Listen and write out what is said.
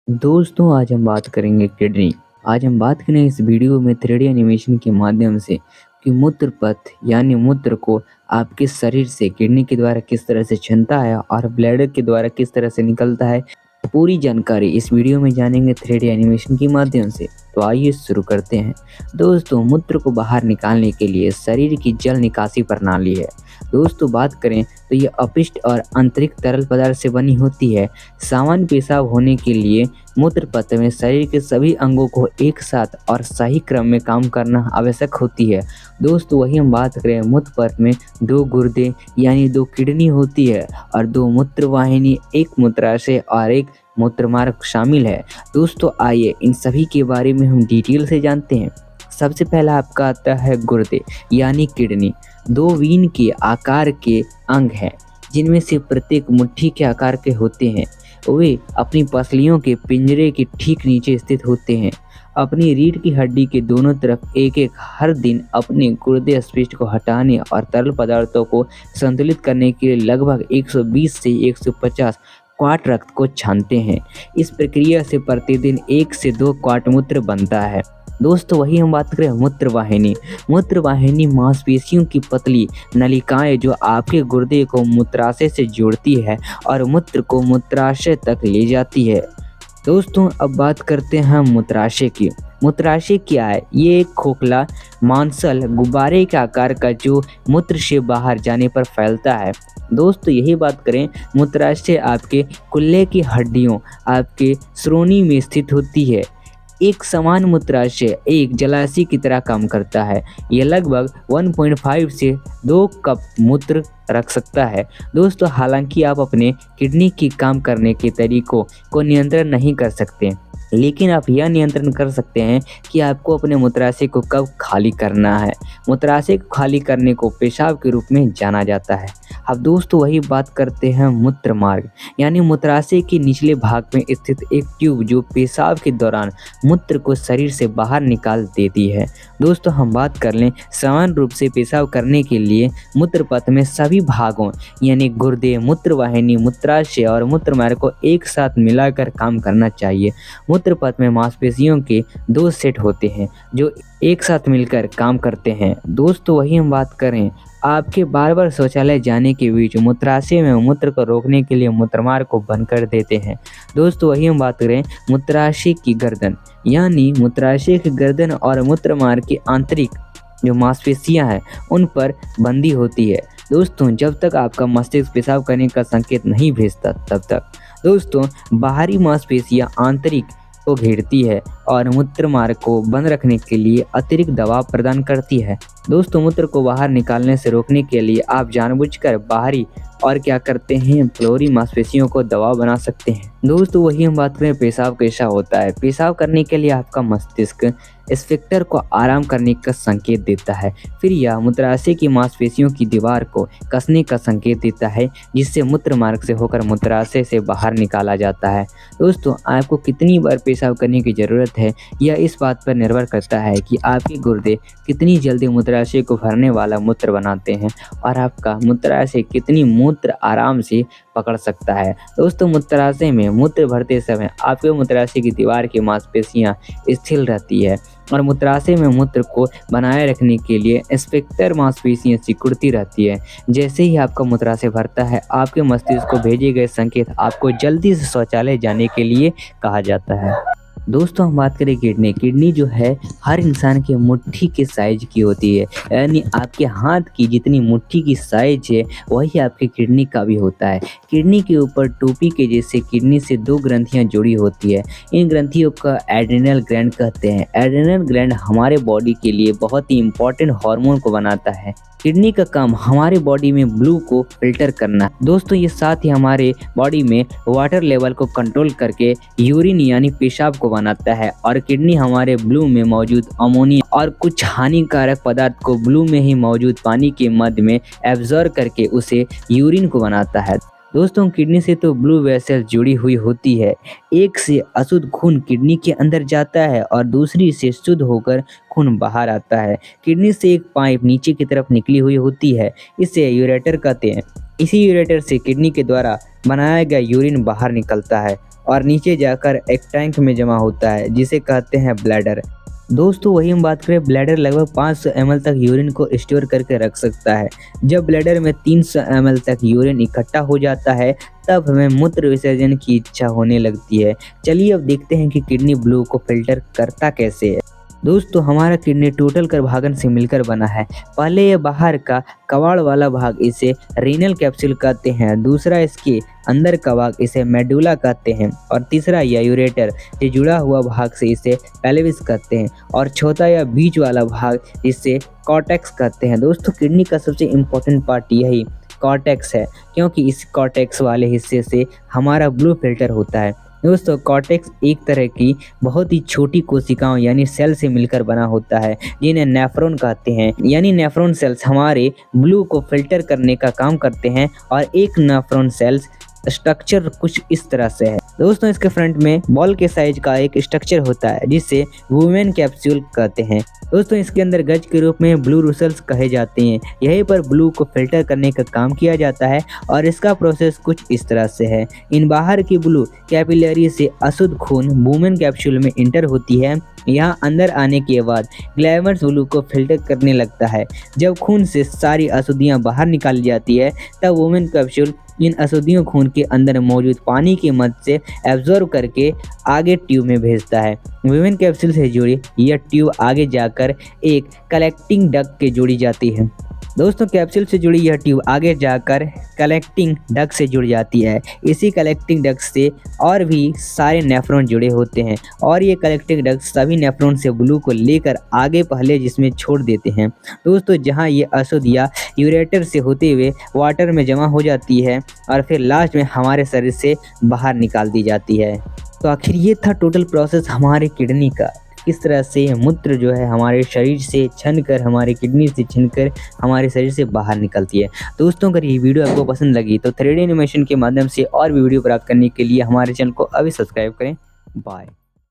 दोस्तों आज हम बात करेंगे किडनी। आज हम बात करें इस वीडियो में 3D एनिमेशन के माध्यम से कि मूत्र पथ यानी मूत्र को आपके शरीर से किडनी के द्वारा किस तरह से छनता है और ब्लैडर के द्वारा किस तरह से निकलता है। पूरी जानकारी इस वीडियो में जानेंगे 3D एनिमेशन के माध्यम से। तो आइए शुरू करते हैं। दोस्तों मूत्र को बाहर निकालने के लिए शरीर की जल निकासी प्रणाली है। दोस्तों बात करें तो ये अपशिष्ट और आंतरिक तरल पदार्थ से बनी होती है। सामान्य पेशाब होने के लिए मूत्र पथ में शरीर के सभी अंगों को एक साथ और सही क्रम में काम करना आवश्यक होती है। दोस्तों वही हम बात करें मूत्र पथ में 2 गुर्दे यानी 2 किडनी होती है और 2 मूत्र वाहिनी, 1 मूत्राशय और 1 मूत्रमार्ग शामिल है। दोस्तों आइए इन सभी के बारे में हम डिटेल से जानते हैं। सबसे पहला आपका आता है गुर्दे यानी किडनी। 2 वीन के आकार के अंग हैं जिनमें से प्रत्येक मुट्ठी के आकार के होते हैं। वे अपनी पसलियों के पिंजरे के ठीक नीचे स्थित होते हैं। अपनी रीढ़ की हड्डी के दोनों तरफ एक एक हर दिन अपने गुर्दे अपशिष्ट को हटाने और तरल पदार्थों को संतुलित करने के लिए लगभग 120 से 150 क्वाट रक्त को छानते हैं। इस प्रक्रिया से प्रतिदिन 1 से 2 क्वाट मूत्र बनता है। दोस्तों वही हम बात करें मूत्र वाहिनी। मूत्र वाहिनी मांसपेशियों की पतली नलिकाएं जो आपके गुर्दे को मूत्राशय से जोड़ती है और मूत्र को मूत्राशय तक ले जाती है। दोस्तों अब बात करते हैं मूत्राशय की। मूत्राशय क्या है? ये एक खोखला मांसल गुब्बारे के आकार का जो मूत्र से बाहर जाने पर फैलता है। दोस्तों यही बात करें मूत्राशय आपके कुल्ले की हड्डियों आपके श्रोणि में स्थित होती है। एक समान मूत्राशय एक जलाशय की तरह काम करता है। यह लगभग 1.5 से 2 कप मूत्र रख सकता है। दोस्तों हालांकि आप अपने किडनी की काम करने के तरीकों को नियंत्रण नहीं कर सकते, लेकिन आप यह नियंत्रण कर सकते हैं कि आपको अपने मूत्राशय को कब खाली करना है। मूत्राशय को खाली करने को पेशाब के रूप में जाना जाता है। अब दोस्तों वही बात करते हैं मूत्र मार्ग यानी मूत्राशय के निचले भाग में स्थित एक ट्यूब जो पेशाब के दौरान मूत्र को शरीर से बाहर निकाल देती है। दोस्तों हम बात कर लें समान रूप से पेशाब करने के लिए मूत्र पथ में सभी भागों यानी गुर्दे, मूत्र वाहिनी, मूत्राशय और मूत्र मार्ग को एक साथ मिलाकर काम करना चाहिए। मूत्र पथ में मांसपेशियों के 2 सेट होते हैं जो एक साथ मिलकर काम करते हैं। दोस्तों वही हम बात करें आपके बार बार शौचालय जाने के बीच मूत्राशय में मूत्र को रोकने के लिए मूत्रमार्ग को बंद कर देते हैं। दोस्तों वही हम बात करें मूत्राशय की गर्दन यानी मूत्राशय की गर्दन और मूत्रमार्ग की आंतरिक जो मांसपेशियां हैं उन पर बंदी होती है। दोस्तों जब तक आपका मस्तिष्क पेशाब करने का संकेत नहीं भेजता तब तक दोस्तों बाहरी मांसपेशियां आंतरिक को घेरती है और मूत्र मार्ग को बंद रखने के लिए अतिरिक्त दबाव प्रदान करती है। दोस्तों मूत्र को बाहर निकालने से रोकने के लिए आप जानबूझकर बाहरी और क्या करते हैं फ्लोरी मांसपेशियों को दबाव बना सकते हैं। दोस्तों वही हम बात करें पेशाब कैसा होता है। पेशाब करने के लिए आपका मस्तिष्क स्फिंक्टर को आराम करने का संकेत देता है, फिर यह मूत्राशय की मांसपेशियों की दीवार को कसने का संकेत देता है जिससे मूत्र मार्ग से होकर मूत्राशय से बाहर निकाला जाता है। दोस्तों आपको कितनी बार पेशाब करने की ज़रूरत है यह इस बात पर निर्भर करता है कि आपके गुर्दे कितनी जल्दी मूत्राशय को भरने वाला मूत्र बनाते हैं और आपका मूत्राशय कितनी मूत्र आराम से पकड़ सकता है। दोस्तों मूत्राशय में मूत्र भरते समय आपके मूत्राशय की दीवार की मांसपेशियां स्थिर रहती है और मूत्राशय में मूत्र को बनाए रखने के लिए स्फिंक्टर मांसपेशियां सिकुड़ती रहती है। जैसे ही आपका मूत्राशय भरता है आपके मस्तिष्क को भेजे गए संकेत आपको जल्दी से शौचालय जाने के लिए कहा जाता है। दोस्तों हम बात करें किडनी। किडनी जो है हर इंसान के मुट्ठी के साइज की होती है, यानी आपके हाथ की जितनी मुट्ठी की साइज है वही आपकी किडनी का भी होता है। किडनी के ऊपर टोपी के जैसे किडनी से 2 ग्रंथियां जुड़ी होती है। इन ग्रंथियों का एड्रिनल ग्लैंड कहते हैं। एड्रिनल ग्लैंड हमारे बॉडी के लिए बहुत ही इंपॉर्टेंट हार्मोन को बनाता है। किडनी का काम हमारे बॉडी में ब्लू को फिल्टर करना। दोस्तों ये साथ ही हमारे बॉडी में वाटर लेवल को कंट्रोल करके यूरिन यानी पेशाब को बनाता है और किडनी हमारे ब्लू में मौजूद अमोनिया और कुछ हानिकारक पदार्थ को ब्लू में ही मौजूद पानी के मध्य में एब्जॉर्ब करके उसे यूरिन को बनाता है। दोस्तों किडनी से तो ब्लू वेसल जुड़ी हुई होती है। एक से अशुद्ध खून किडनी के अंदर जाता है और दूसरी से शुद्ध होकर खून बाहर आता है। किडनी से एक पाइप नीचे की तरफ निकली हुई होती है, इसे यूरेटर कहते हैं। इसी यूरेटर से किडनी के द्वारा बनाया गया यूरिन बाहर निकलता है और नीचे जाकर एक टैंक में जमा होता है जिसे कहते हैं ब्लैडर। दोस्तों वही हम बात करें, ब्लैडर लगभग 500 ml तक यूरिन को स्टोर करके रख सकता है। जब ब्लैडर में 300 ml तक यूरिन इकट्ठा हो जाता है तब हमें मूत्र विसर्जन की इच्छा होने लगती है। चलिए अब देखते हैं कि किडनी ब्लू को फिल्टर करता कैसे है। दोस्तों हमारा किडनी टोटल करभागन से मिलकर बना है। पहले ये बाहर का कवाड़ वाला भाग इसे रीनल कैप्सूल कहते हैं, दूसरा इसके अंदर का भाग इसे मेडुला कहते हैं और तीसरा या यूरेटर से जुड़ा हुआ भाग से इसे पेल्विस कहते हैं और चौथा या बीच वाला भाग इसे कॉर्टेक्स कहते हैं। दोस्तों किडनी का सबसे इम्पोर्टेंट पार्ट यही कॉर्टेक्स है, क्योंकि इस कॉर्टेक्स वाले हिस्से से हमारा ब्लू फिल्टर होता है। दोस्तों कॉर्टेक्स एक तरह की बहुत ही छोटी कोशिकाओं यानी सेल से मिलकर बना होता है जिन्हें नेफ्रॉन कहते हैं। यानी नेफ्रॉन सेल्स हमारे ब्लू को फिल्टर करने का काम करते हैं और एक नेफ्रॉन सेल्स स्ट्रक्चर कुछ इस तरह से है। दोस्तों इसके फ्रंट में बॉल के साइज का एक स्ट्रक्चर होता है जिसे वुमेन कैप्सूल कहते हैं। दोस्तों इसके अंदर गज के रूप में ब्लू रूसेल्स कहे जाते हैं। यहीं पर ब्लू को फिल्टर करने का काम किया जाता है और इसका प्रोसेस कुछ इस तरह से है। इन बाहर की ब्लू कैपिलरी से अशुद्ध खून वुमेन कैप्सूल में इंटर होती है। यहाँ अंदर आने के बाद ग्लैमर्स ब्लू को फिल्टर करने लगता है। जब खून से सारी अशुद्धियाँ बाहर निकाली जाती है तब वुमेन कैप्सूल इन अशुद्धियों खून के अंदर मौजूद पानी की मदद से एब्जॉर्ब करके आगे ट्यूब में भेजता है। वुमेन कैप्सूल से जुड़ी यह ट्यूब आगे जाकर एक कलेक्टिंग डक्ट के जुड़ी जाती है। दोस्तों कैप्सूल से जुड़ी यह ट्यूब आगे जाकर कलेक्टिंग डक्ट से जुड़ जाती है। इसी कलेक्टिंग डक्ट से और भी सारे नेफ्रॉन जुड़े होते हैं और ये कलेक्टिंग डक्ट सभी नेफ्रॉन से ब्लू को लेकर आगे पहले जिसमें छोड़ देते हैं। दोस्तों जहां ये अशुद्ध या यूरेटर से होते हुए वाटर में जमा हो जाती है और फिर लास्ट में हमारे शरीर से बाहर निकाल दी जाती है। तो आखिर ये था टोटल प्रोसेस हमारे किडनी का, किस तरह से मूत्र जो है हमारे शरीर से छनकर हमारे किडनी से छनकर हमारे शरीर से बाहर निकलती है। दोस्तों अगर ये वीडियो आपको पसंद लगी तो 3D एनिमेशन के माध्यम से और भी वीडियो प्राप्त करने के लिए हमारे चैनल को अभी सब्सक्राइब करें। बाय।